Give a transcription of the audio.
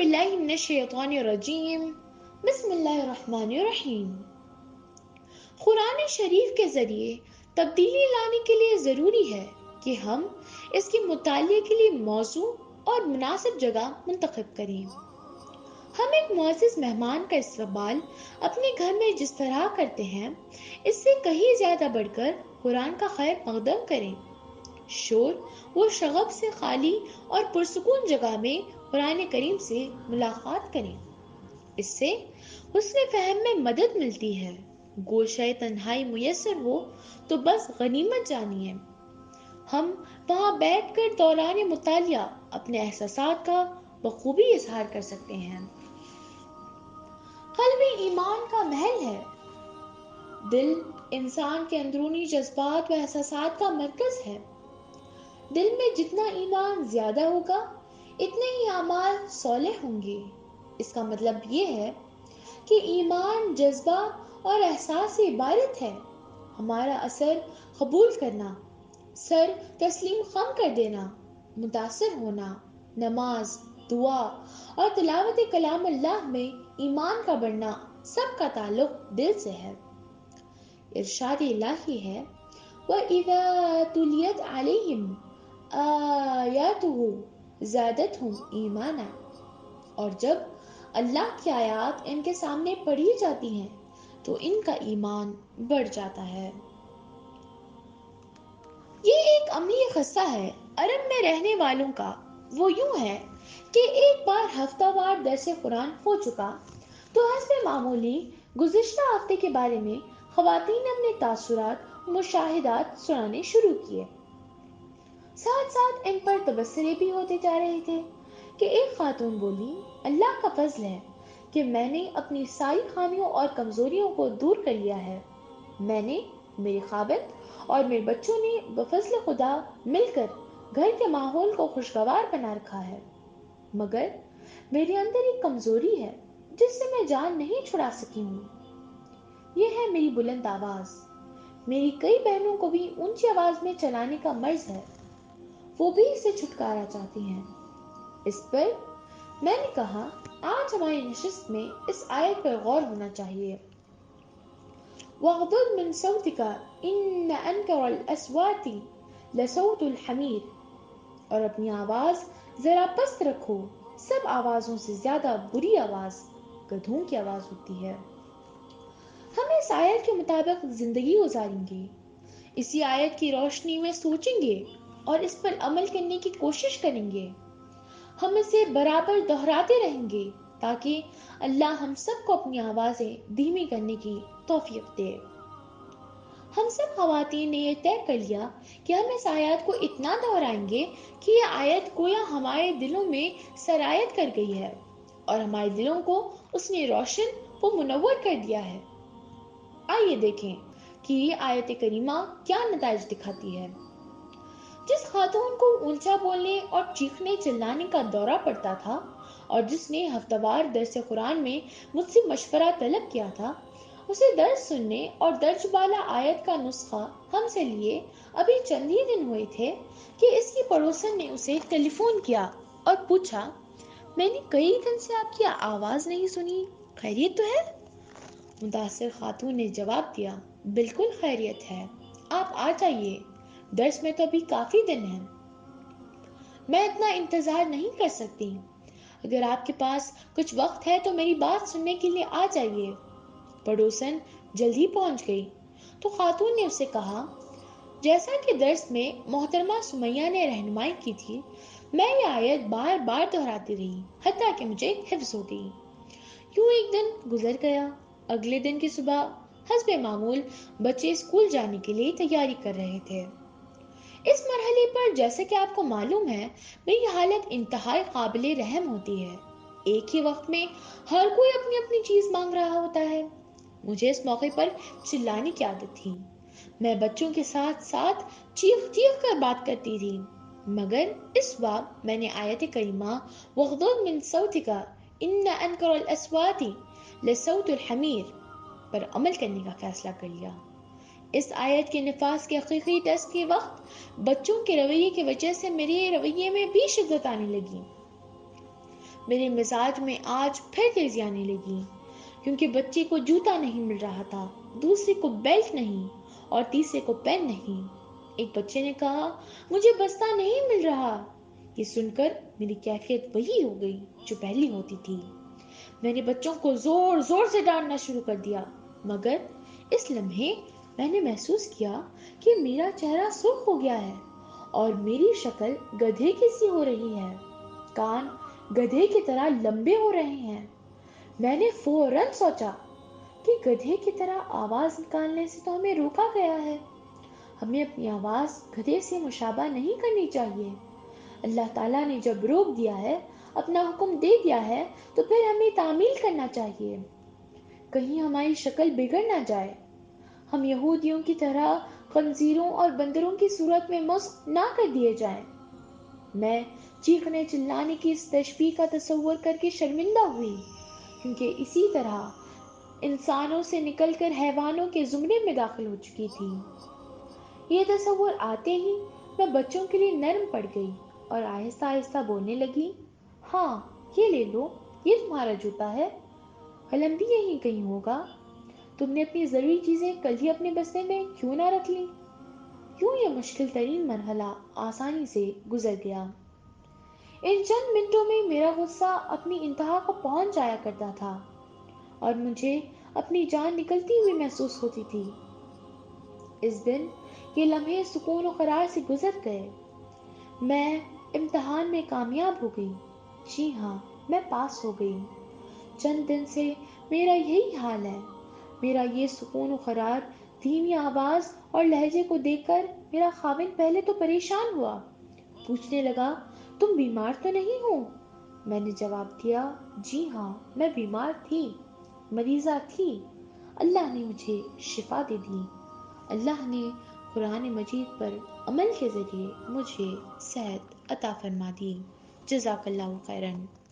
باللہ من الشیطان الرجیم بسم اللہ الرحمن الرحیم۔ قرآن شریف کے ذریعے تبدیلی لانے کے لیے ضروری ہے کہ ہم اس کے مطالعے کے لیے موضوع اور مناسب جگہ منتخب کریں۔ ہم ایک معزز مہمان کا استقبال اپنے گھر میں جس طرح کرتے ہیں اس سے کہیں زیادہ بڑھ کر قرآن کا خیر مقدم کریں۔ شور و شغب سے خالی اور پرسکون جگہ میں قرآن کریم سے ملاقات کریں۔ اس سے حسن فہم میں مدد ملتی ہے۔ گوشہ تنہائی میسر ہو تو بس غنیمت جانیے۔ ہم وہاں بیٹھ کر دوران مطالعہ اپنے احساسات کا بخوبی اظہار کر سکتے ہیں۔ قلب ایمان کا محل ہے۔ دل انسان کے اندرونی جذبات و احساسات کا مرکز ہے۔ دل میں جتنا ایمان زیادہ ہوگا اتنے ہی اعمال صالح ہوں گے۔ اس کا مطلب یہ ہے کہ ایمان جذبہ اور احساس سے عبارت ہے۔ ہمارا اثر قبول کرنا، سر تسلیم خم کر دینا، متاثر ہونا، نماز، دعا اور تلاوت کلام اللہ میں ایمان کا بڑھنا سب کا تعلق دل سے ہے۔ ارشاد الہی ہے وَإِذَا تُلِيَتْ عَلَيْهِمْ آیَاتُهُ زَادَتْهُمْ ایمانا، اور جب اللہ کی آیات ان کے سامنے پڑھی جاتی ہیں تو ان کا ایمان بڑھ جاتا ہے۔ یہ ایک عملی قصہ ہے عرب میں رہنے والوں کا۔ وہ یوں ہے کہ ایک بار ہفتہ وار درس قرآن ہو چکا تو حسب معمولی گزشتہ ہفتے کے بارے میں خواتین نے اپنے تاثرات مشاہدات سنانے شروع کیے۔ ساتھ ساتھ ان پر تبصرے بھی ہوتے جا رہے تھے کہ ایک خاتون بولی، اللہ کا فضل ہے کہ میں نے اپنی ساری خامیوں اور کمزوریوں کو دور کر لیا ہے۔ میں نے، میرے خاوند اور میرے بچوں نے بفضل خدا مل کر گھر کے ماحول کو خوشگوار بنا رکھا ہے، مگر میرے اندر ایک کمزوری ہے جس سے میں جان نہیں چھڑا سکی ہوں۔ یہ ہے میری بلند آواز۔ میری کئی بہنوں کو بھی اونچی آواز میں چلانے کا مرض ہے، وہ بھی اس سے چھٹکارا چاہتی ہیں۔ اس پر میں نے کہا آج ہماری نشست میں اس آیت پر غور ہونا چاہیے۔ وَاغْضُضْ مِنْ صَوْتِكَ إِنَّ أَنْكَرَ الْأَصْوَاتِ لَصَوْتُ الْحَمِيرِ، اور اپنی آواز ذرا پست رکھو، سب آوازوں سے زیادہ بری آواز گدھوں کی آواز ہوتی ہے۔ ہم اس آیت کے مطابق زندگی گزاریں گے، اسی آیت کی روشنی میں سوچیں گے اور اس پر عمل کرنے کی کوشش کریں گے۔ ہم اسے برابر دہراتے رہیں گے تاکہ اللہ ہم سب کو اپنی آوازیں دھیمی کرنے کی توفیق دے۔ ہم سب خواتین نے یہ طے کر لیا کہ ہم اس آیت کو اتنا دہرائیں گے کہ یہ آیت گویا ہمارے دلوں میں سرایت کر گئی ہے اور ہمارے دلوں کو اس نے روشن و منور کر دیا ہے۔ آئیے دیکھیں کہ یہ آیت کریمہ کیا نتائج دکھاتی ہے۔ جس خاتون کو اونچا بولنے اور چیخنے چلانے کا دورہ پڑتا تھا اور جس نے ہفتہ وار درس قرآن میں مجھ سے مشورہ طلب کیا تھا، اسے درس سننے اور درج بالا آیت کا نسخہ ہم سے لیے ابھی چند ہی دن ہوئے تھے کہ اس کی پڑوسن نے اسے ٹیلی فون کیا اور پوچھا، میں نے کئی دن سے آپ کی آواز نہیں سنی، خیریت تو ہے؟ متاثر خاتون نے جواب دیا، بالکل خیریت ہے، آپ آ جائیے، درس میں تو ابھی کافی دن ہیں۔ میں اتنا انتظار نہیں کر سکتی، اگر آپ کے پاس کچھ وقت ہے تو میری بات سننے کے لیے آ جائیے۔ پڑوسن جلدی پہنچ گئی تو خاتون نے اسے کہا، جیسا کہ درس میں محترمہ سمیہ نے رہنمائی کی تھی، میں یہ آیت بار بار دہراتی رہی حتیٰ کہ مجھے حفظ ہو گئی۔ یوں ایک دن گزر گیا۔ اگلے دن کی صبح حسب معمول بچے اسکول جانے کے لیے تیاری کر رہے تھے۔ اس مرحلے پر جیسے کہ آپ کو معلوم ہے میری حالت انتہائی قابل رحم ہوتی ہے۔ ایک ہی وقت میں ہر کوئی اپنی اپنی چیز مانگ رہا ہوتا ہے۔ مجھے اس موقع پر چلانے کی عادت تھی۔ میں بچوں کے ساتھ ساتھ چیخ چیخ کر بات کرتی تھی، مگر اس بار میں نے آیت کریمہ وَاغْضُضْ مِنْ صَوْتِكَ إِنَّ أَنْكَرَ الْأَصْوَاتِ لَصَوْتُ الْحَمِيرِ پر عمل کرنے کا فیصلہ کر لیا۔ اس آیت کے نفاذ کے حقیقی ٹیسٹ کے وقت بچوں کے رویے کی وجہ سے میرے رویے میں بھی شدت آنے لگی۔ میرے مزاج میں آج پھر تیزی آنے لگی، کیونکہ بچے کو جوتا نہیں مل رہا تھا، دوسرے کو بیلٹ نہیں اور تیسرے کو پین نہیں۔ ایک بچے نے کہا، مجھے بستہ نہیں مل رہا۔ یہ سن کر میری کیفیت وہی ہو گئی جو پہلی ہوتی تھی۔ میں نے بچوں کو زور زور سے ڈانٹنا شروع کر دیا، مگر اس لمحے میں نے محسوس کیا کہ میرا چہرہ سرخ ہو گیا ہے اور میری شکل گدھے کی سی ہو رہی ہے، کان گدھے کی طرح لمبے ہو رہے ہیں۔ میں نے فوراً سوچا کہ گدھے کی طرح آواز نکالنے سے تو ہمیں روکا گیا ہے، ہمیں اپنی آواز گدھے سے مشابہ نہیں کرنی چاہیے۔ اللہ تعالیٰ نے جب روک دیا ہے، اپنا حکم دے دیا ہے، تو پھر ہمیں تعمیل کرنا چاہیے، کہیں ہماری شکل بگڑ نہ جائے، ہم یہودیوں کی طرح خنزیروں اور بندروں کی صورت میں مسخ نہ کر دیے جائیں۔ میں چیخنے چلانے کی اس تشبیہ کا تصور کر کے شرمندہ ہوئی، کیونکہ اسی طرح انسانوں سے نکل کر حیوانوں کے زمرے میں داخل ہو چکی تھی۔ یہ تصور آتے ہی میں بچوں کے لیے نرم پڑ گئی اور آہستہ آہستہ بولنے لگی، ہاں یہ لے لو، یہ تمہارا جوتا ہے، قلم بھی یہیں کہیں ہوگا، تم نے اپنی ضروری چیزیں کل ہی اپنے بستے میں کیوں نہ رکھ لی؟ یوں یہ مشکل ترین مرحلہ آسانی سے گزر گیا۔ ان چند منٹوں میں میرا غصہ اپنی انتہا کو پہنچ جایا کرتا تھا اور مجھے اپنی جان نکلتی ہوئی محسوس ہوتی تھی۔ اس دن یہ لمحے سکون و قرار سے گزر گئے۔ میں امتحان میں کامیاب ہو گئی، جی ہاں میں پاس ہو گئی۔ چند دن سے میرا یہی حال ہے۔ میرا یہ سکون و قرار دھیمی آواز اور لہجے کو دیکھ کر میرا خاوند پہلے تو پریشان ہوا، پوچھنے لگا، تم بیمار تو نہیں ہو؟ میں نے جواب دیا، جی ہاں میں بیمار تھی، مریضہ تھی، اللہ نے مجھے شفا دے دی۔ اللہ نے قرآن مجید پر عمل کے ذریعے مجھے صحت عطا فرما دی۔ جزاک اللہ خیراً۔